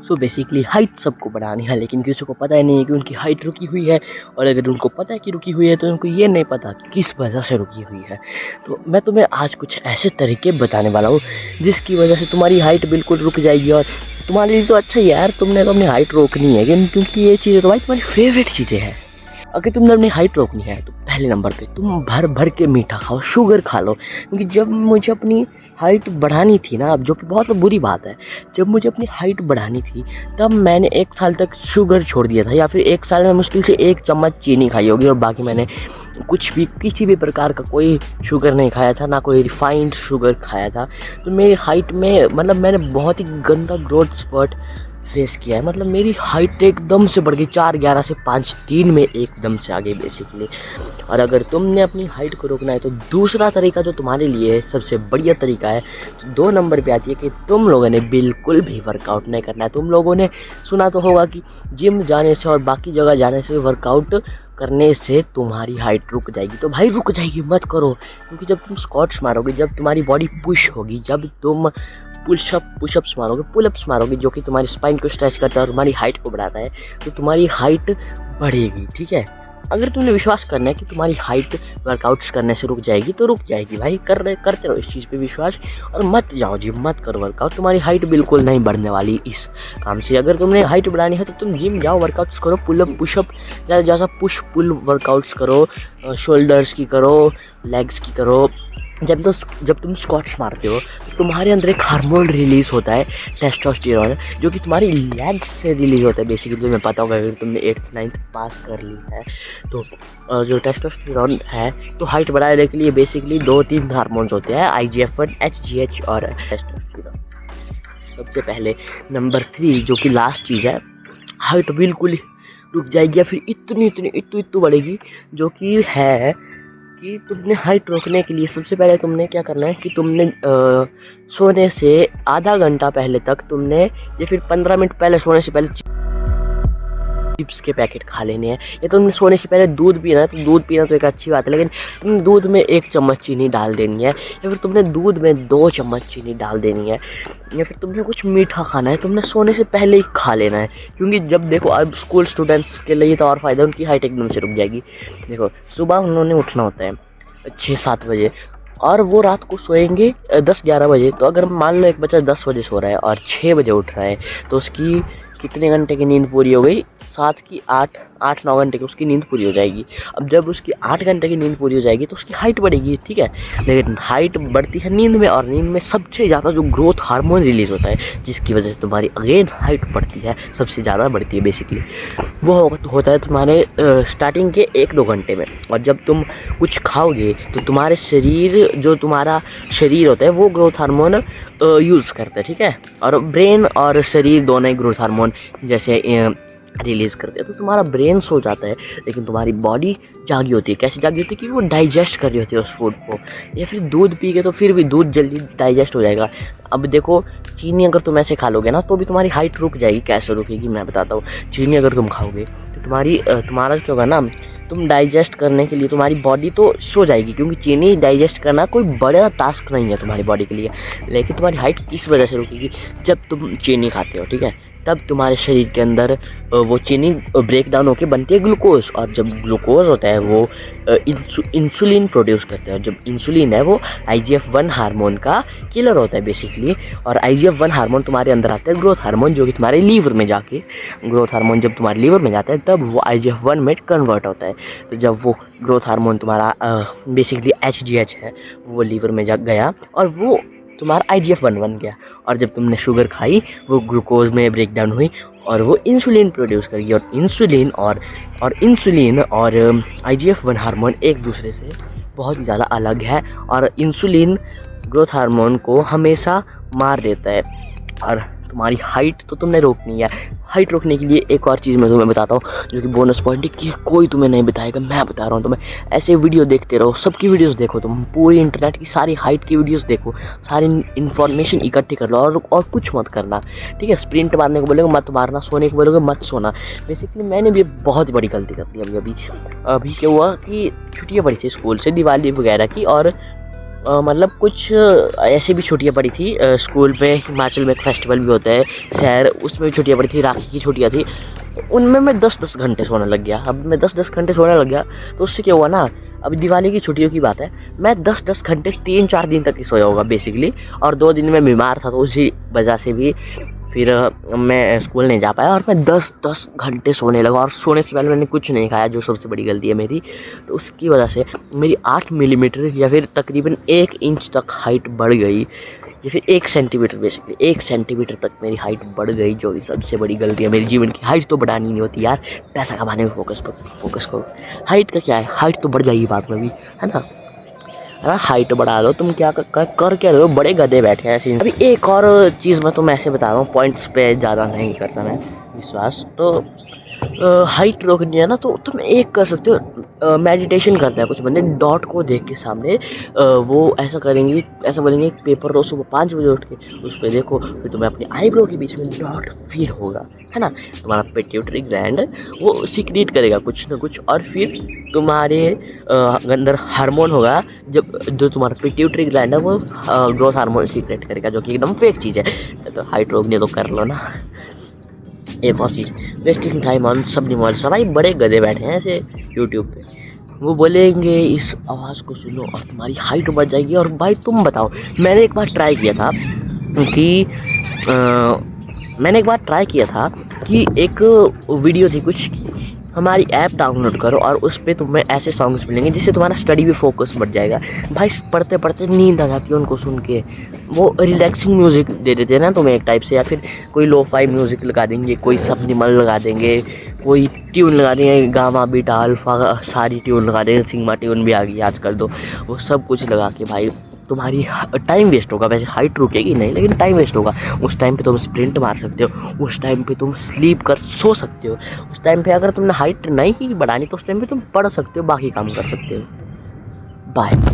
So basically height सबको बढ़ानी है, लेकिन किसी को पता ही नहीं है कि उनकी हाइट रुकी हुई है। और अगर उनको पता है कि रुकी हुई है तो उनको ये नहीं पता कि किस वजह से रुकी हुई है। तो मैं तुम्हें आज कुछ ऐसे तरीके बताने वाला हूँ जिसकी वजह से तुम्हारी हाइट बिल्कुल रुक जाएगी। और तुम्हारे लिए तो अच्छा ही है यार, तुमने तो अपनी हाइट रोकनी है, क्योंकि ये चीज़ें तो भाई तुम्हारी फेवरेट चीज़ें हैं। अगर तुमने अपनी हाइट रोकनी है तो पहले नंबर पे तुम भर भर के मीठा खाओ, शुगर खा लो। क्योंकि जब मुझे अपनी हाइट बढ़ानी थी ना, अब जो कि बहुत बुरी बात है, जब मुझे अपनी हाइट बढ़ानी थी तब मैंने 1 साल तक शुगर छोड़ दिया था, या फिर 1 साल में मुश्किल से 1 चम्मच चीनी खाई होगी, और बाकी मैंने कुछ भी किसी भी प्रकार का कोई शुगर नहीं खाया था, ना कोई रिफाइंड शुगर खाया था। तो मेरी हाइट में मतलब मैंने बहुत ही गंदा ग्रोथ स्पॉट फेस किया है। मतलब मेरी हाइट एकदम से बढ़ गई, 4'11" से 5'3" में एकदम से आ गई बेसिकली। और अगर तुमने अपनी हाइट को रोकना है तो दूसरा तरीका जो तुम्हारे लिए सबसे बढ़िया तरीका है, तो 2 नंबर पे आती है कि तुम लोगों ने बिल्कुल भी वर्कआउट नहीं करना है। तुम लोगों ने सुना तो होगा कि जिम जाने से और बाकी जगह जाने से वर्कआउट करने से तुम्हारी हाइट रुक जाएगी। तो भाई रुक जाएगी मत करो, क्योंकि जब तुम स्क्वाट्स मारोगे, जब तुम्हारी बॉडी पुश होगी, जब तुम पुशअप्स मारोगे, पुलअप्स मारोगे, जो कि तुम्हारी स्पाइन को स्ट्रेच करता है और तुम्हारी हाइट को बढ़ाता है, तो तुम्हारी हाइट बढ़ेगी। ठीक है, अगर तुमने विश्वास करना है कि तुम्हारी हाइट वर्कआउट्स करने से रुक जाएगी तो रुक जाएगी भाई, करते रहो इस चीज़ पे विश्वास, और मत जाओ जिम, मत करो वर्कआउट। तुम्हारी हाइट बिल्कुल नहीं बढ़ने वाली इस काम से। अगर तुमने हाइट बढ़ानी है तो तुम जिम जाओ, वर्कआउट्स करो, पुलअप पुशअप, ज़्यादा पुश पुल वर्कआउट्स करो, शोल्डर्स की करो, लेग्स की करो। जब तुम स्क्वाट्स मारते हो तो तुम्हारे अंदर एक हार्मोन रिलीज़ होता है, टेस्टोस्टेरोन, जो कि तुम्हारी लेग्स से रिलीज़ होता है। बेसिकली तुम्हें पता होगा, अगर तुमने 8th 9th पास कर ली है तो जो टेस्टोस्टेरोन है, तो हाइट बढ़ाने के लिए बेसिकली 2-3 हार्मोन्स होते हैं, IGF-1, HGH और टेस्टोस्टेरोन। सबसे पहले नंबर 3 जो कि लास्ट चीज़ है, हाइट बिल्कुल ही रुक जाएगी या फिर इतनी बढ़ेगी, जो कि है कि तुमने हाइट रोकने के लिए सबसे पहले तुमने क्या करना है कि तुमने सोने से आधा घंटा पहले तक तुमने, या फिर 15 मिनट पहले सोने से पहले चिप्स के पैकेट खा लेने हैं। या तुमने सोने से पहले दूध पीना है तो दूध पीना तो एक अच्छी बात है, लेकिन तुमने दूध में 1 चम्मच चीनी डाल देनी है, या फिर तुमने दूध में 2 चम्मच चीनी डाल देनी है, या फिर तुमने कुछ मीठा खाना है, तुमने सोने से पहले ही खा लेना है। क्योंकि जब देखो, अब स्कूल स्टूडेंट्स के लिए तो और फ़ायदा है, उनकी हाइट एकदम से रुक जाएगी। देखो, सुबह उन्होंने उठना होता है 6-7 बजे, और वो रात को सोएंगे 10-11 बजे। तो अगर मान लो एक बच्चा 10 बजे सो रहा है और 6 बजे उठ रहा है, तो उसकी कितने घंटे की नींद पूरी हो गई? 7 की 8-9 घंटे की उसकी नींद पूरी हो जाएगी। अब जब उसकी 8 घंटे की नींद पूरी हो जाएगी तो उसकी हाइट बढ़ेगी, ठीक है। लेकिन हाइट बढ़ती है नींद में, और नींद में सबसे ज़्यादा जो ग्रोथ हार्मोन रिलीज़ होता है, जिसकी वजह से तुम्हारी अगेन हाइट बढ़ती है, सबसे ज़्यादा बढ़ती है बेसिकली, वो होता है तुम्हारे स्टार्टिंग के 1-2 घंटे में। और जब तुम कुछ खाओगे तो तुम्हारा शरीर होता है वो ग्रोथ हार्मोन यूज़ करता है, ठीक है। और ब्रेन और शरीर दोनों ही ग्रोथ हार्मोन जैसे रिलीज़ करते हैं। तो तुम्हारा ब्रेन सो जाता है, लेकिन तुम्हारी बॉडी जागी होती है। कैसे जागी होती है कि वो डाइजेस्ट कर रही होती है उस फूड को। या फिर दूध पी के तो फिर भी दूध जल्दी डाइजेस्ट हो जाएगा। अब देखो, चीनी अगर तुम ऐसे खा लोगे ना तो भी तुम्हारी हाइट रुक जाएगी। कैसे रुकेगी मैं बताता हूँ। चीनी अगर तुम खाओगे तो तुम्हारा क्या होगा ना, तुम डाइजेस्ट करने के लिए तुम्हारी बॉडी तो सो जाएगी, क्योंकि चीनी डाइजेस्ट करना कोई बड़ा टास्क नहीं है तुम्हारी बॉडी के लिए। लेकिन तुम्हारी हाइट किस वजह से रुकेगी? जब तुम चीनी खाते हो, ठीक है, तब तुम्हारे शरीर के अंदर वो चीनी ब्रेक डाउन होकर बनती है ग्लूकोज, और जब ग्लूकोज होता है वो इंसुलिन प्रोड्यूस करता है। और जब इंसुलिन है वो IGF-1 हार्मोन का किलर होता है बेसिकली। और IGF-1 हार्मोन तुम्हारे अंदर आता है ग्रोथ हार्मोन, जो कि तुम्हारे लीवर में जाके, ग्रोथ हार्मोन जब तुम्हारे लीवर में जाता है तब वो IGF-1 में कन्वर्ट होता है। तो जब वो ग्रोथ हार्मोन तुम्हारा बेसिकली HGH है, वो लीवर में जा गया और वो तुम्हारा IGF-1 बन गया। और जब तुमने शुगर खाई वो ग्लूकोज में ब्रेक डाउन हुई और वो इंसुलिन प्रोड्यूस करेगी। और इंसुलिन और IGF-1 हार्मोन एक दूसरे से बहुत ही ज़्यादा अलग है, और इंसुलिन ग्रोथ हार्मोन को हमेशा मार देता है। और तुम्हारी हाइट तो तुमने रोकनी है। हाइट रोकने के लिए एक और चीज़ मैं तुम्हें बताता हूँ, जो कि बोनस पॉइंट है, कि कोई तुम्हें नहीं बताएगा, मैं बता रहा हूँ तुम्हें। ऐसे वीडियो देखते रहो, सबकी वीडियोस देखो, तुम पूरी इंटरनेट की सारी हाइट की वीडियोस देखो, सारी इन्फॉर्मेशन इकट्ठी कर लो, और कुछ मत करना, ठीक है। स्प्रिंट मारने को बोलोगे मत मारना, सोने को बोलोगे मत सोना। बेसिकली मैंने भी बहुत बड़ी गलती कर दी अभी क्या हुआ कि छुट्टियाँ पड़ी थी स्कूल से, दिवाली वगैरह की, और मतलब कुछ ऐसे भी छुट्टियाँ पड़ी थी स्कूल पे। हिमाचल में एक फेस्टिवल भी होता है शहर, उसमें भी छुट्टियाँ पड़ी थी, राखी की छुट्टियाँ थी। उनमें मैं 10-10 घंटे सोने लग गया। अब मैं 10-10 घंटे सोने लग गया तो उससे क्या हुआ ना, अभी दिवाली की छुट्टियों की बात है, मैं 10-10 घंटे 3-4 दिन तक ही सोया होगा बेसिकली। और 2 दिन में बीमार था तो उसी वजह से भी फिर मैं स्कूल नहीं जा पाया और मैं 10-10 घंटे सोने लगा। और सोने से पहले मैंने कुछ नहीं खाया, जो सबसे बड़ी गलती है मेरी। तो उसकी वजह से मेरी 8 मिलीमीटर या फिर तकरीबन 1 इंच तक हाइट बढ़ गई, या फिर 1 सेंटीमीटर, बेसिकली 1 सेंटीमीटर तक मेरी हाइट बढ़ गई, जो कि सबसे बड़ी गलती है मेरे जीवन की। हाइट तो बढ़ानी नहीं होती यार, पैसा कमाने में फोकस करो। हाइट का क्या है, हाइट तो बढ़ जाएगी बाद में भी, है ना। हाइट बढ़ा दो, तुम क्या कर क्या रहे हो, बड़े गधे बैठे हैं ऐसे। अभी एक और चीज़ मैं तुम्हें ऐसे बता रहा हूँ, पॉइंट्स पे ज़्यादा नहीं करता मैं विश्वास। तो हाइट रोकनी है ना, तो तुम एक कर सकते हो, मेडिटेशन करते हैं कुछ बंदे, डॉट को देख के सामने वो ऐसा करेंगे, ऐसा बोलेंगे पेपर रोज सुबह 5 बजे उठ के उस पर देखो, फिर तुम्हें अपनी आईब्रो के बीच में डॉट फील होगा, है ना। तुम्हारा पिट्यूटरी ग्लैंड वो सीक्रेट करेगा कुछ ना कुछ, और फिर तुम्हारे अंदर हार्मोन होगा, जब जो तुम्हारा पिट्यूटरी ग्लैंड है वो ग्रोथ हार्मोन सीक्रेट करेगा, जो कि एकदम फेक चीज़ है। तो हाइट रोकनी है तो कर लो ना। एक और चीज़, वेस्टिंग टाइम ऑन सबनिमल, सभी बड़े गधे बैठे हैं ऐसे यूट्यूब पे, वो बोलेंगे इस आवाज़ को सुनो और तुम्हारी हाइट बढ़ जाएगी। और भाई तुम बताओ, मैंने एक बार ट्राई किया था कि एक वीडियो थी कुछ, हमारी ऐप डाउनलोड करो और उस पर तुम्हें ऐसे सॉन्ग्स मिलेंगे जिससे तुम्हारा स्टडी भी फोकस बढ़ जाएगा। भाई पढ़ते पढ़ते नींद आ जाती है उनको सुन के, वो रिलैक्सिंग म्यूज़िक दे देते हैं ना तुम्हें एक टाइप से, या फिर कोई लो-फाई म्यूज़िक लगा देंगे, कोई सबनिमल लगा देंगे, कोई ट्यून लगा देंगे, गामा बीटा अल्फा सारी ट्यून लगा देंगे, सिग्मा ट्यून भी आ गई आजकल तो। वो सब कुछ लगा के भाई तुम्हारी टाइम वेस्ट होगा। वैसे हाइट रुकेगी नहीं, लेकिन टाइम वेस्ट होगा। उस टाइम पे तुम स्प्रिंट मार सकते हो, उस टाइम पे तुम स्लीप कर सो सकते हो, उस टाइम पे अगर तुमने हाइट नहीं ही बढ़ानी तो उस टाइम पे तुम पढ़ सकते हो, बाकी काम कर सकते हो। बाय।